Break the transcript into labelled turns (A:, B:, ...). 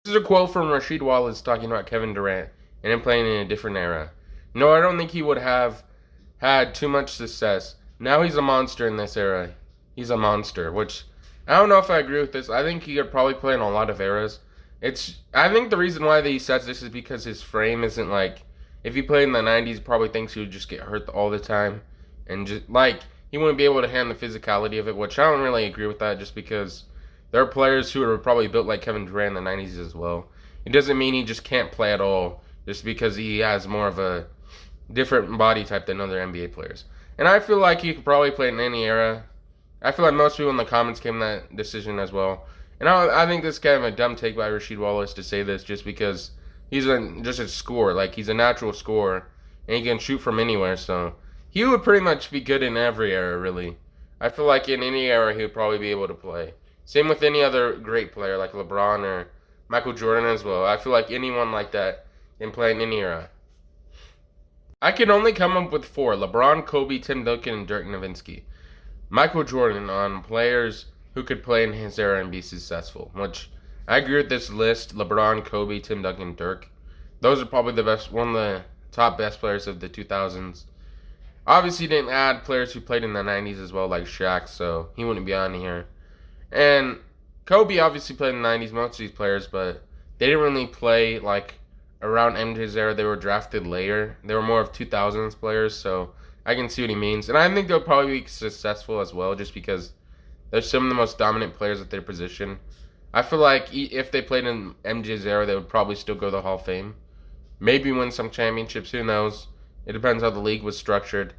A: This is a quote from Rasheed Wallace talking about Kevin Durant and him playing in a different era. No, I don't think he would have had too much success. Now he's a monster in this era. He's a monster, which I don't know if I agree with this. I think he could probably play in a lot of eras. I think the reason why that he says this is because his frame isn't like, if he played in the 90s, he probably thinks he would just get hurt all the time. And just like, he wouldn't be able to handle the physicality of it, which I don't really agree with that just because there are players who are probably built like Kevin Durant in the 90s as well. It doesn't mean he just can't play at all just because he has more of a different body type than other NBA players. And I feel like he could probably play in any era. I feel like most people in the comments came to that decision as well. And I think this is kind of a dumb take by Rasheed Wallace to say this just because he's just a scorer. Like, he's a natural scorer, and he can shoot from anywhere. So he would pretty much be good in every era, really. I feel like in any era he would probably be able to play. Same with any other great player like LeBron or Michael Jordan as well. I feel like anyone like that can play in any era. I can only come up with four: LeBron, Kobe, Tim Duncan, and Dirk Nowitzki. Michael Jordan on players who could play in his era and be successful, which I agree with this list: LeBron, Kobe, Tim Duncan, Dirk. Those are probably the best, one of the top best players of the 2000s. Obviously, didn't add players who played in the 90s as well, like Shaq, so he wouldn't be on here. And Kobe obviously played in the 90s, most of these players, but they didn't really play like around MJ's era. They were drafted later. They were more of 2000s players, so I can see what he means. And I think they'll probably be successful as well just because they're some of the most dominant players at their position. I feel like if they played in MJ's era, they would probably still go to the Hall of Fame. Maybe win some championships, who knows? It depends how the league was structured.